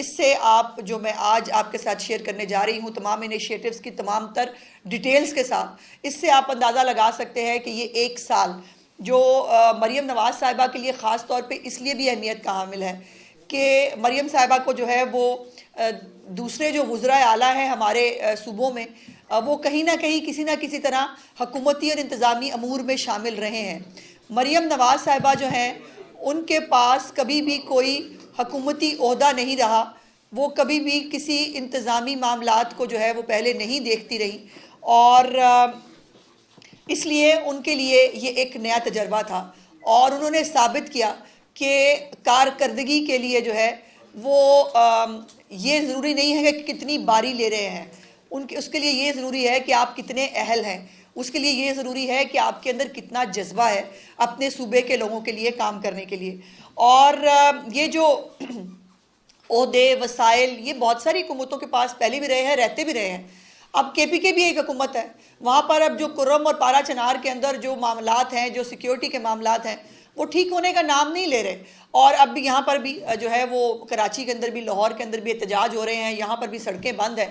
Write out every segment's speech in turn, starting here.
اس سے آپ جو میں آج آپ کے ساتھ شیئر کرنے جا رہی ہوں تمام انیشیٹوز کی تمام تر ڈیٹیلز کے ساتھ، اس سے آپ اندازہ لگا سکتے ہیں کہ یہ ایک سال جو مریم نواز صاحبہ کے لیے خاص طور پہ اس لیے بھی اہمیت کا حامل ہے کہ مریم صاحبہ کو جو ہے وہ دوسرے جو وزراء اعلیٰ ہیں ہمارے صوبوں میں، وہ کہیں نہ کہیں کسی نہ کسی طرح حکومتی اور انتظامی امور میں شامل رہے ہیں۔ مریم نواز صاحبہ جو ہیں ان کے پاس کبھی بھی کوئی حکومتی عہدہ نہیں رہا، وہ کبھی بھی کسی انتظامی معاملات کو جو ہے وہ پہلے نہیں دیکھتی رہی، اور اس لیے ان کے لیے یہ ایک نیا تجربہ تھا، اور انہوں نے ثابت کیا کہ کارکردگی کے لیے جو ہے وہ یہ ضروری نہیں ہے کہ کتنی باری لے رہے ہیں، اس کے لیے یہ ضروری ہے کہ آپ کتنے اہل ہیں، اس کے لیے یہ ضروری ہے کہ آپ کے اندر کتنا جذبہ ہے اپنے صوبے کے لوگوں کے لیے کام کرنے کے لیے۔ اور یہ جو عہدے وسائل یہ بہت ساری حکومتوں کے پاس پہلے بھی رہے ہیں، رہتے بھی رہے ہیں۔ اب کے پی کے بھی ایک حکومت ہے، وہاں پر اب جو کرم اور پارا چنار کے اندر جو معاملات ہیں، جو سیکیورٹی کے معاملات ہیں، وہ ٹھیک ہونے کا نام نہیں لے رہے، اور اب بھی یہاں پر بھی جو ہے وہ کراچی کے اندر بھی، لاہور کے اندر بھی احتجاج ہو رہے ہیں، یہاں پر بھی سڑکیں بند ہیں،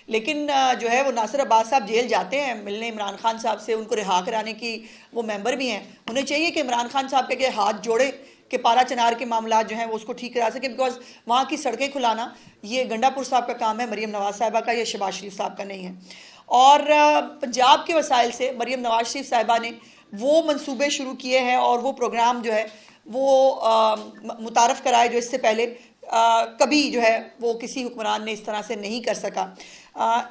لیکن جو ہے وہ ناصر عباس صاحب جیل جاتے ہیں ملنے عمران خان صاحب سے، ان کو رہا کرانے کی وہ ممبر بھی ہیں، انہیں چاہیے کہ عمران خان صاحب کے ہاتھ جوڑے کہ پارا چنار کے معاملات جو ہیں وہ اس کو ٹھیک کرا سکیں، بیکاز وہاں کی سڑکیں کھلانا یہ گنڈا پور صاحب کا کام ہے، مریم نواز صاحبہ کا یا شہباز شریف صاحب کا نہیں ہے۔ اور پنجاب کے وسائل سے مریم نواز شریف صاحبہ نے وہ منصوبے شروع کیے ہیں اور وہ پروگرام جو ہے وہ متعارف کرائے جو اس سے پہلے کبھی جو ہے وہ کسی حکمران نے اس طرح سے نہیں کر سکا۔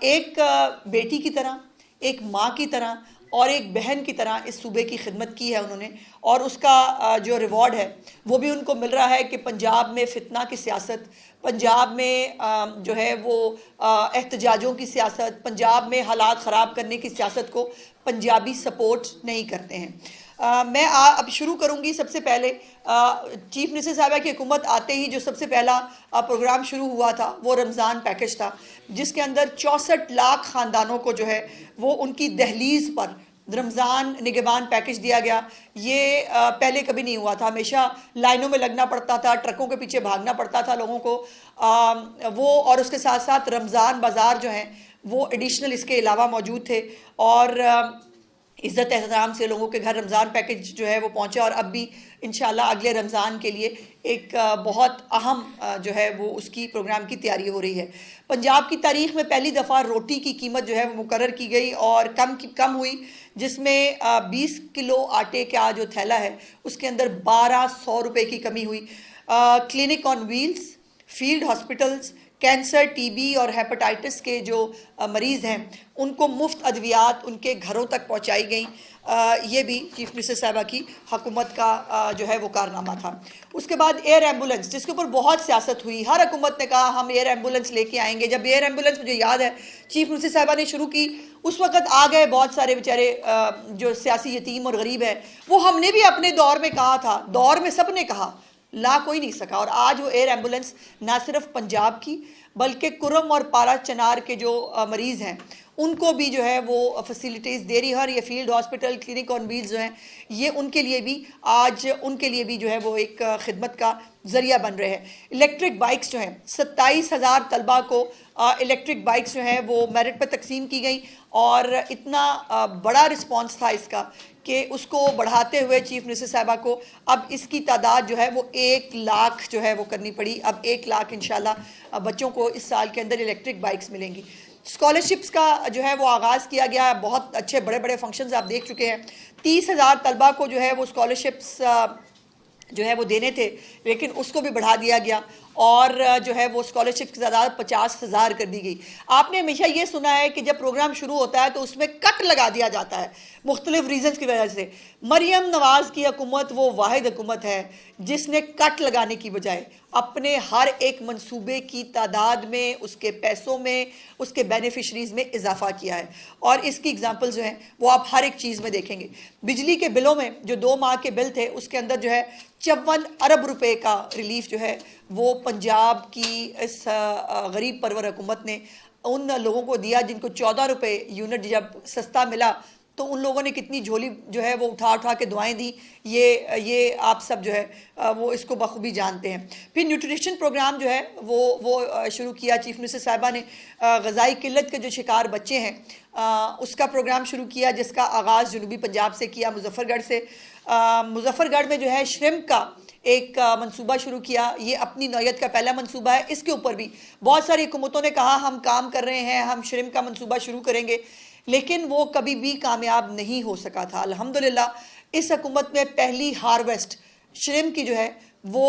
ایک بیٹی کی طرح، ایک ماں کی طرح اور ایک بہن کی طرح اس صوبے کی خدمت کی ہے انہوں نے، اور اس کا جو ریوارڈ ہے وہ بھی ان کو مل رہا ہے کہ پنجاب میں فتنہ کی سیاست، پنجاب میں جو ہے وہ احتجاجوں کی سیاست، پنجاب میں حالات خراب کرنے کی سیاست کو پنجابی سپورٹ نہیں کرتے ہیں۔ میں اب شروع کروں گی سب سے پہلے چیف منسٹر صاحبہ کی حکومت آتے ہی جو سب سے پہلا پروگرام شروع ہوا تھا وہ رمضان پیکج تھا، جس کے اندر 64 لاکھ خاندانوں کو جو ہے وہ ان کی دہلیز پر رمضان نگہبان پیکج دیا گیا۔ یہ پہلے کبھی نہیں ہوا تھا، ہمیشہ لائنوں میں لگنا پڑتا تھا، ٹرکوں کے پیچھے بھاگنا پڑتا تھا لوگوں کو، وہ اور اس کے ساتھ ساتھ رمضان بازار جو ہیں وہ ایڈیشنل اس کے علاوہ موجود تھے، اور عزت احترام سے لوگوں کے گھر رمضان پیکج جو ہے وہ پہنچا، اور اب بھی انشاءاللہ اگلے رمضان کے لیے ایک بہت اہم جو ہے وہ اس کی پروگرام کی تیاری ہو رہی ہے۔ پنجاب کی تاریخ میں پہلی دفعہ روٹی کی قیمت جو ہے وہ مقرر کی گئی اور کم ہوئی، جس میں 20 کلو آٹے کا جو تھیلا ہے اس کے اندر 1200 روپے کی کمی ہوئی۔ Clinic on wheels, field hospitals, cancer, T B اور ہیپاٹائٹس کے جو مریض ہیں ان کو مفت ادویات ان کے گھروں تک پہنچائی گئیں، یہ بھی چیف منسٹر صاحبہ کی حکومت کا جو ہے وہ کارنامہ تھا۔ اس کے بعد ایئر ایمبولنس، جس کے اوپر بہت سیاست ہوئی، ہر حکومت نے کہا ہم ایئر ایمبولنس لے کے آئیں گے۔ جب ایئر ایمبولنس مجھے یاد ہے چیف منسٹر صاحبہ نے شروع کی، اس وقت آ گئے بہت سارے بیچارے جو سیاسی یتیم اور غریب ہیں، وہ ہم نے بھی اپنے دور میں کہا تھا، دور میں سب نے کہا، لا کوئی نہیں سکا، اور آج وہ ایئر ایمبولنس نہ صرف پنجاب کی بلکہ کرم اور پارا چنار کے جو مریض ہیں ان کو بھی جو ہے وہ فیسیلیٹیز دے رہی ہے، اور یہ field hospital, clinic on Wales جو ہیں یہ ان کے لیے بھی آج ان کے لیے بھی جو ہے وہ ایک خدمت کا ذریعہ بن رہے ہیں۔ الیکٹرک بائکس جو ہیں 27,000 طلبہ کو الیکٹرک بائکس جو ہیں وہ میرٹ پر تقسیم کی گئیں، اور اتنا بڑا رسپانس تھا اس کا کہ اس کو بڑھاتے ہوئے چیف منسٹر صاحبہ کو اب اس کی تعداد جو ہے وہ 1 لاکھ جو ہے وہ کرنی پڑی۔ اب 1 لاکھ انشاءاللہ بچوں کو اس سال کے اندر الیکٹرک بائکس ملیں گی۔ اسکالرشپس کا جو ہے وہ آغاز کیا گیا، بہت اچھے بڑے بڑے فنکشنز آپ دیکھ چکے ہیں۔ 30,000 طلبہ کو جو ہے وہ اسکالرشپس جو ہے وہ دینے تھے، لیکن اس کو بھی بڑھا دیا گیا، اور جو ہے وہ اسکالرشپ کی تعداد 50,000 کر دی گئی۔ آپ نے ہمیشہ یہ سنا ہے کہ جب پروگرام شروع ہوتا ہے تو اس میں کٹ لگا دیا جاتا ہے مختلف ریزنز کی وجہ سے۔ مریم نواز کی حکومت وہ واحد حکومت ہے جس نے کٹ لگانے کی بجائے اپنے ہر ایک منصوبے کی تعداد میں، اس کے پیسوں میں، اس کے بینیفیشریز میں اضافہ کیا ہے، اور اس کی اگزامپل جو ہیں وہ آپ ہر ایک چیز میں دیکھیں گے۔ بجلی کے بلوں میں جو 2 ماہ کے بل تھے اس کے اندر جو ہے 54 ارب روپے کا ریلیف جو ہے وہ پنجاب کی اس غریب پرور حکومت نے ان لوگوں کو دیا جن کو 14 روپے یونٹ جب سستا ملا تو ان لوگوں نے کتنی جھولی جو ہے وہ اٹھا اٹھا کے دعائیں دی، یہ آپ سب جو ہے وہ اس کو بخوبی جانتے ہیں۔ پھر نیوٹریشن پروگرام جو ہے وہ شروع کیا چیف منسٹر صاحبہ نے، غذائی قلت کے جو شکار بچے ہیں اس کا پروگرام شروع کیا، جس کا آغاز جنوبی پنجاب سے کیا، مظفر گڑھ سے۔ مظفر گڑھ میں جو ہے شرمپ کا ایک منصوبہ شروع کیا، یہ اپنی نوعیت کا پہلا منصوبہ ہے۔ اس کے اوپر بھی بہت ساری حکومتوں نے کہا ہم کام کر رہے ہیں، ہم شرمپ کا منصوبہ شروع کریں گے، لیکن وہ کبھی بھی کامیاب نہیں ہو سکا تھا۔ الحمدللہ اس حکومت میں پہلی ہارویسٹ شرمپ کی جو ہے وہ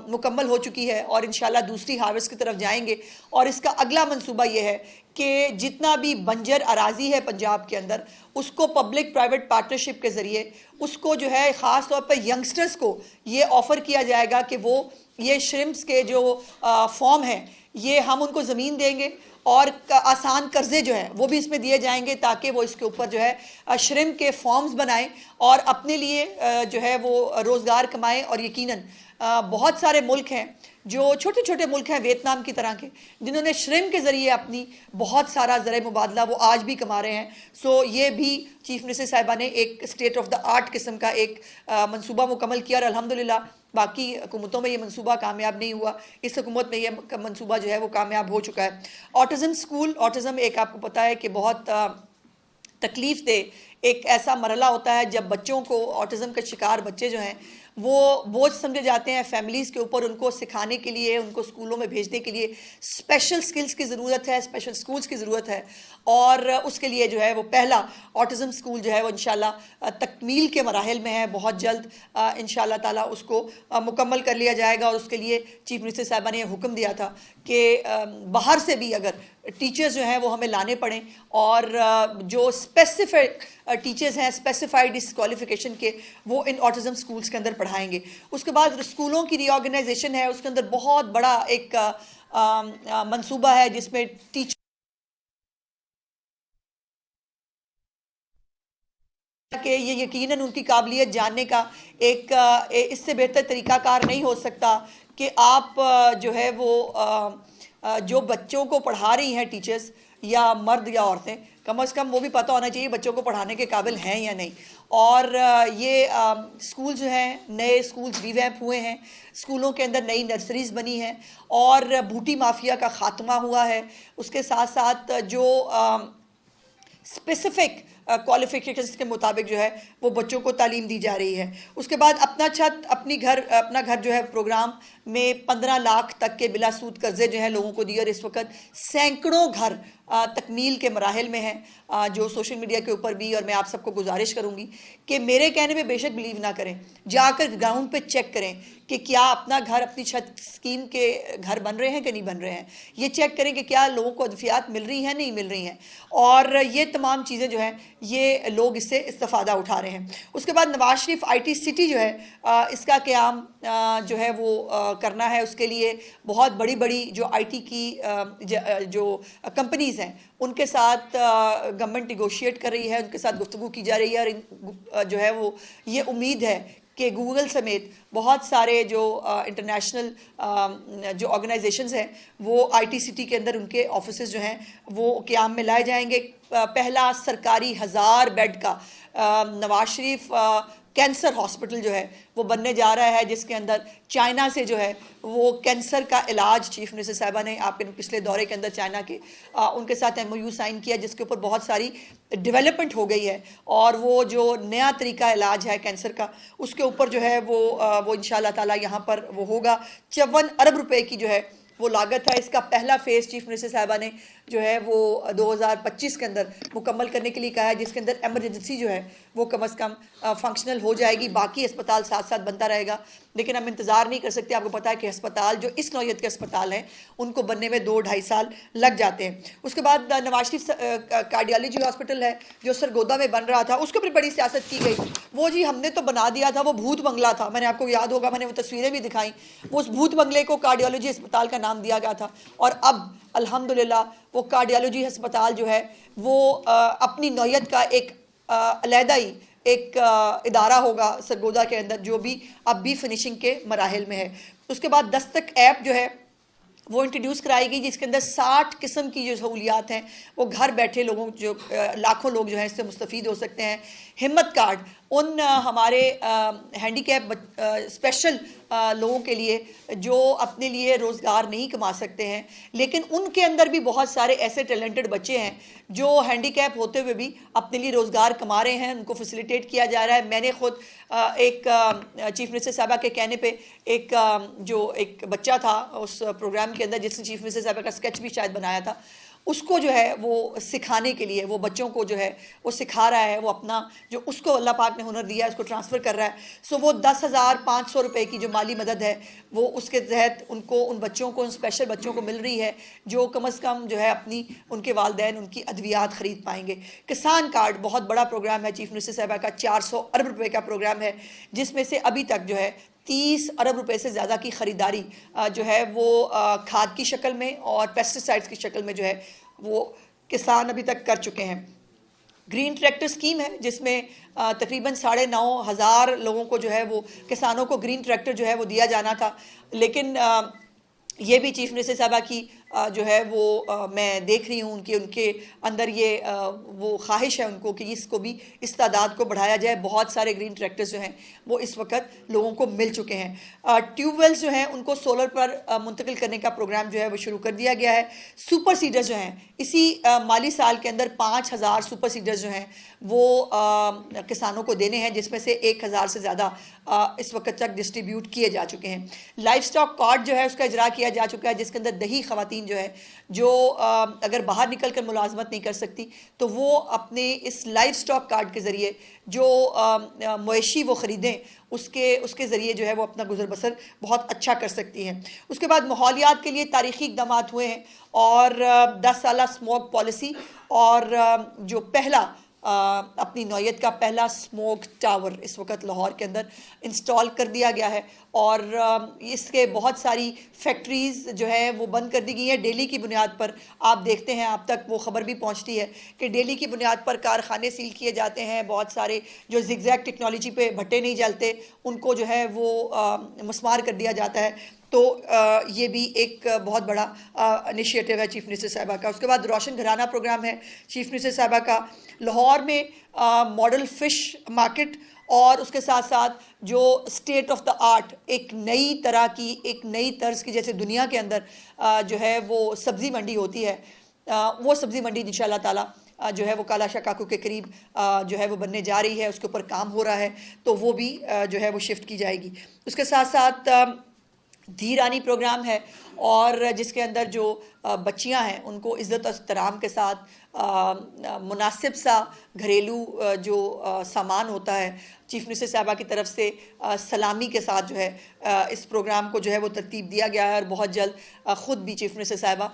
مکمل ہو چکی ہے، اور انشاءاللہ دوسری ہارویسٹ کی طرف جائیں گے۔ اور اس کا اگلا منصوبہ یہ ہے کہ جتنا بھی بنجر اراضی ہے پنجاب کے اندر، اس کو پبلک پرائیویٹ پارٹنرشپ کے ذریعے اس کو جو ہے خاص طور پر ینگسٹرز کو یہ آفر کیا جائے گا کہ وہ یہ شرمپس کے جو فارم ہیں یہ ہم ان کو زمین دیں گے، اور آسان قرضے جو ہیں وہ بھی اس میں دیے جائیں گے، تاکہ وہ اس کے اوپر جو ہے شرمپ کے فارمز بنائیں اور اپنے لیے جو ہے وہ روزگار کمائیں۔ اور یقیناً بہت سارے ملک ہیں جو چھوٹے چھوٹے ملک ہیں ویتنام کی طرح کے، جنہوں نے شرمپ کے ذریعے اپنی بہت سارا زرعی مبادلہ وہ آج بھی کما رہے ہیں۔ سو یہ بھی چیف منسٹر صاحبہ نے ایک اسٹیٹ آف دا آرٹ قسم کا ایک منصوبہ مکمل کیا، اور الحمدللہ باقی حکومتوں میں یہ منصوبہ کامیاب نہیں ہوا، اس حکومت میں یہ منصوبہ جو ہے وہ کامیاب ہو چکا ہے۔ آٹزم سکول، آٹزم ایک آپ کو پتہ ہے کہ بہت تکلیف دہ ایک ایسا مرحلہ ہوتا ہے جب بچوں کو، آٹزم کا شکار بچے جو ہیں وہ بوجھ سمجھے جاتے ہیں فیملیز کے اوپر۔ ان کو سکھانے کے لیے، ان کو اسکولوں میں بھیجنے کے لیے اسپیشل سکلز کی ضرورت ہے، اسپیشل سکولز کی ضرورت ہے، اور اس کے لیے جو ہے وہ پہلا آٹزم سکول جو ہے وہ انشاءاللہ تکمیل کے مراحل میں ہے، بہت جلد انشاءاللہ تعالیٰ اس کو مکمل کر لیا جائے گا۔ اور اس کے لیے چیف منسٹر صاحبہ نے یہ حکم دیا تھا کہ باہر سے بھی اگر ٹیچرز جو ہیں وہ ہمیں لانے پڑیں، اور جو اسپیسیفک ٹیچرز ہیں اسپیسیفائڈ اس کوالیفیکیشن کے، وہ ان آٹزم سکولز کے اندر پڑھائیں گے۔ اس کے بعد اسکولوں کی ری آرگنائزیشن ہے، اس کے اندر بہت بڑا ایک منصوبہ ہے جس میں ٹیچر کہ یہ یقیناً ان کی قابلیت جاننے کا ایک اس سے بہتر طریقہ کار نہیں ہو سکتا کہ آپ جو ہے وہ جو بچوں کو پڑھا رہی ہیں ٹیچرز، یا مرد یا عورتیں، کم از کم وہ بھی پتہ ہونا چاہیے بچوں کو پڑھانے کے قابل ہیں یا نہیں۔ اور یہ اسکول جو ہیں، نئے اسکولز ریویمپ ہوئے ہیں، اسکولوں کے اندر نئی نرسریز بنی ہیں، اور بھوٹی مافیا کا خاتمہ ہوا ہے۔ اس کے ساتھ ساتھ جو اسپیسیفک کوالیفیکیشنز کے مطابق جو ہے وہ بچوں کو تعلیم دی جا رہی ہے۔ اس کے بعد اپنا چھت اپنا گھر جو ہے پروگرام میں 15 لاکھ تک کے بلا سود قرضے جو ہیں لوگوں کو دیے، اور اس وقت سینکڑوں گھر تکمیل کے مراحل میں ہیں، جو سوشل میڈیا کے اوپر بھی، اور میں آپ سب کو گزارش کروں گی کہ میرے کہنے میں بے شک بلیو نہ کریں، جا کر گراؤنڈ پہ چیک کریں کہ کیا اپنا گھر، اپنی چھت اسکیم کے گھر بن رہے ہیں کہ نہیں بن رہے ہیں، یہ چیک کریں کہ کیا لوگوں کو ادفیات مل رہی ہیں نہیں مل رہی ہیں، اور یہ تمام چیزیں جو ہیں یہ لوگ اس سے استفادہ اٹھا رہے ہیں۔ اس کے بعد Nawaz Sharif I T city جو ہے اس کا قیام جو ہے وہ کرنا ہے۔ اس کے لیے بہت بڑی بڑی جو آئی ٹی کی جو کمپنیز ہیں ان کے ساتھ گورنمنٹ نیگوشیٹ کر رہی ہے، ان کے ساتھ گفتگو کی جا رہی ہے، اور جو ہے وہ یہ امید ہے کہ گوگل سمیت بہت سارے جو انٹرنیشنل جو آرگنائزیشنز ہیں وہ آئی ٹی سٹی کے اندر ان کے آفیسز جو ہیں وہ قیام میں لائے جائیں گے۔ پہلا سرکاری 1000 بیڈ کا نواز شریف کینسر ہاسپٹل جو ہے وہ بننے جا رہا ہے، جس کے اندر چائنا سے جو ہے وہ کینسر کا علاج، چیف منسٹر صاحبہ نے آپ کے پچھلے دورے کے اندر چائنا کے ان کے ساتھ ایم او یو سائن کیا، جس کے اوپر بہت ساری ڈیولپمنٹ ہو گئی ہے، اور وہ جو نیا طریقہ علاج ہے کینسر کا اس کے اوپر جو ہے وہ انشاءاللہ تعالیٰ یہاں پر وہ ہوگا۔ 54 ارب روپے کی جو ہے وہ لاگت ہے۔ اس کا پہلا فیز چیف منسٹر صاحبہ نے جو ہے وہ 2025 کے اندر مکمل کرنے کے لیے کہا ہے، جس کے اندر ایمرجنسی جو ہے وہ کم از کم فنکشنل ہو جائے گی، باقی اسپتال ساتھ ساتھ بنتا رہے گا، لیکن ہم انتظار نہیں کر سکتے۔ آپ کو پتہ ہے کہ ہسپتال جو اس نوعیت کے ہسپتال ہیں ان کو بننے میں 2-2.5 سال لگ جاتے ہیں۔ اس کے بعد نواز شریف کارڈیالوجی ہاسپٹل ہے جو سرگودا میں بن رہا تھا، اس کے اوپر بڑی سیاست کی گئی، وہ جی ہم نے تو بنا دیا تھا، وہ بھوت بنگلہ تھا، میں نے آپ کو یاد ہوگا میں نے وہ تصویریں بھی دکھائیں، وہ اس بھوت بنگلے کو کارڈیالوجی ہسپتال کا نام دیا گیا تھا، اور اب الحمدللہ وہ کارڈیالوجی ہسپتال جو ہے وہ اپنی نوعیت کا ایک علیحدہ ہی ایک ادارہ ہوگا سرگودا کے اندر، جو بھی اب بھی فنیشنگ کے مراحل میں ہے۔ اس کے بعد دستک ایپ جو ہے وہ انٹروڈیوس کرائی گئی، جس کے اندر 60 قسم کی جو سہولیات ہیں وہ گھر بیٹھے لوگوں جو لاکھوں لوگ جو ہیں اس سے مستفید ہو سکتے ہیں۔ ہمت کارڈ ان ہمارے ہینڈی کیپ اسپیشل لوگوں کے لیے جو اپنے لیے روزگار نہیں کما سکتے ہیں، لیکن ان کے اندر بھی بہت سارے ایسے ٹیلنٹڈ بچے ہیں جو ہینڈی کیپ ہوتے ہوئے بھی اپنے لیے روزگار کما رہے ہیں، ان کو فیسیلیٹیٹ کیا جا رہا ہے۔ میں نے خود ایک چیف منسٹر صاحبہ کے کہنے پہ ایک بچہ تھا اس پروگرام کے اندر جس نے چیف منسٹر صاحبہ کا اسکیچ بھی شاید بنایا تھا، اس کو جو ہے وہ سکھانے کے لیے وہ بچوں کو جو ہے وہ سکھا رہا ہے، وہ اپنا جو اس کو اللہ پاک نے ہنر دیا ہے اس کو ٹرانسفر کر رہا ہے۔ سو وہ 10,500 روپے کی جو مالی مدد ہے وہ اس کے تحت ان بچوں کو، ان اسپیشل بچوں کو مل رہی ہے جو کم از کم جو ہے اپنی ان کے والدین ان کی ادویات خرید پائیں گے۔ کسان کارڈ بہت بڑا پروگرام ہے چیف منسٹر صاحبہ کا، 400 ارب روپے کا پروگرام ہے، جس میں سے ابھی تک جو ہے 30 ارب روپے سے زیادہ کی خریداری جو ہے وہ کھاد کی شکل میں اور پیسٹیسائڈز کی شکل میں جو ہے وہ کسان ابھی تک کر چکے ہیں۔ گرین ٹریکٹر سکیم ہے جس میں تقریباً 9,500 لوگوں کو جو ہے وہ کسانوں کو گرین ٹریکٹر جو ہے وہ دیا جانا تھا، لیکن یہ بھی چیف منسٹر صاحبہ کی جو ہے وہ میں دیکھ رہی ہوں ان کے اندر یہ وہ خواہش ہے ان کو کہ اس کو بھی اس تعداد کو بڑھایا جائے۔ بہت سارے گرین ٹریکٹرز جو ہیں وہ اس وقت لوگوں کو مل چکے ہیں۔ ٹیوب ویلز جو ہیں ان کو سولر پر منتقل کرنے کا پروگرام جو ہے وہ شروع کر دیا گیا ہے۔ سپر سیڈرز جو ہیں اسی مالی سال کے اندر 5,000 سپر سیڈرز جو ہیں وہ کسانوں کو دینے ہیں، جس میں سے 1,000 سے زیادہ اس وقت تک ڈسٹریبیوٹ کیے جا چکے ہیں۔ لائف سٹاک کارڈ جو ہے اس کا اجرا کیا جا چکا ہے، جس کے اندر دیہی خواتین جو ہے جو اگر باہر نکل کر ملازمت نہیں کر سکتی تو وہ اپنے اس لائف سٹاک کارڈ کے ذریعے جو مویشی وہ خریدیں اس کے ذریعے جو ہے وہ اپنا گزر بسر بہت اچھا کر سکتی ہیں۔ اس کے بعد ماحولیات کے لیے تاریخی اقدامات ہوئے ہیں اور 10 سالہ اسموگ پالیسی اور جو پہلا اپنی نوعیت کا پہلا اسموگ ٹاور اس وقت لاہور کے اندر انسٹال کر دیا گیا ہے، اور اس کے بہت ساری فیکٹریز جو ہیں وہ بند کر دی گئی ہیں ڈیلی کی بنیاد پر۔ آپ دیکھتے ہیں آپ تک وہ خبر بھی پہنچتی ہے کہ ڈیلی کی بنیاد پر کارخانے سیل کیے جاتے ہیں، بہت سارے جو زگ زیگ ٹیکنالوجی پہ بھٹے نہیں جلتے ان کو جو ہے وہ مسمار کر دیا جاتا ہے۔ تو یہ بھی ایک بہت بڑا انیشیٹو ہے چیف منسٹر صاحبہ کا۔ اس کے بعد روشن گھرانہ پروگرام ہے چیف منسٹر صاحبہ کا۔ لاہور میں ماڈل فش مارکیٹ اور اس کے ساتھ ساتھ جو اسٹیٹ آف دا آرٹ ایک نئی طرح کی، ایک نئی طرز کی، جیسے دنیا کے اندر جو ہے وہ سبزی منڈی ہوتی ہے، وہ سبزی منڈی انشاءاللہ تعالی جو ہے وہ کالا شاہ کاکو کے قریب جو ہے وہ بننے جا رہی ہے، اس کے اوپر کام ہو رہا ہے، تو وہ بھی جو ہے وہ شفٹ کی جائے گی۔ اس کے ساتھ ساتھ دھی رانی پروگرام ہے، اور جس کے اندر جو بچیاں ہیں ان کو عزت اور احترام کے ساتھ مناسب سا گھریلو جو سامان ہوتا ہے چیف منسٹر صاحبہ کی طرف سے سلامی کے ساتھ جو ہے اس پروگرام کو جو ہے وہ ترتیب دیا گیا ہے، اور بہت جلد خود بھی چیف منسٹر صاحبہ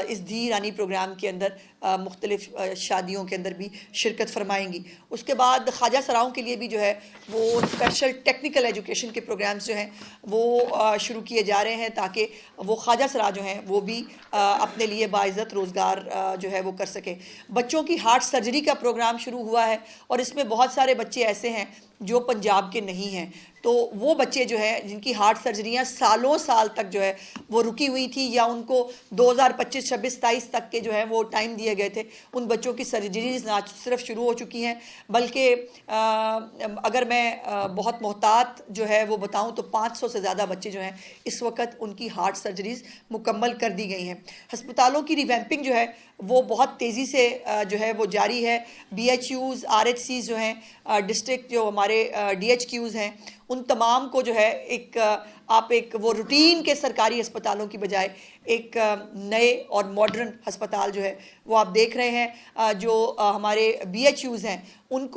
اس دھی رانی پروگرام کے اندر مختلف شادیوں کے اندر بھی شرکت فرمائیں گی۔ اس کے بعد خواجہ سراؤں کے لیے بھی جو ہے وہ اسپیشل ٹیکنیکل ایجوکیشن کے پروگرامز جو ہیں وہ شروع کیے جا رہے ہیں تاکہ وہ خواجہ سرا جو ہیں وہ بھی اپنے لیے باعزت روزگار جو ہے وہ کر سکیں۔ بچوں کی ہارٹ سرجری کا پروگرام شروع ہوا ہے، اور اس میں بہت سارے بچے ایسے ہیں جو پنجاب کے نہیں ہیں، تو وہ بچے جو ہیں جن کی ہارٹ سرجریاں سالوں سال تک جو ہے وہ رکی ہوئی تھی، یا ان کو 2025، 26، 27 تک کے جو ہے وہ ٹائم دیے گئے تھے، ان بچوں کی سرجریز نہ صرف شروع ہو چکی ہیں بلکہ اگر میں بہت محتاط جو ہے وہ بتاؤں تو 500 سے زیادہ بچے جو ہیں اس وقت ان کی ہارٹ سرجریز مکمل کر دی گئی ہیں۔ ہسپتالوں کی ریویمپنگ جو ہے وہ بہت تیزی سے جو ہے وہ جاری ہے۔ BHUs, RHCs جو ہیں، ڈسٹرکٹ جو ہمارے ڈی ایچ کیوز ہیں، ان تمام کو جو ہے ایک وہ روٹین کے سرکاری ہسپتالوں کی بجائے ایک نئے اور ماڈرن ہسپتال جو ہے وہ آپ دیکھ رہے ہیں۔ جو ہمارے بی ایچ یوز ہیں ان کو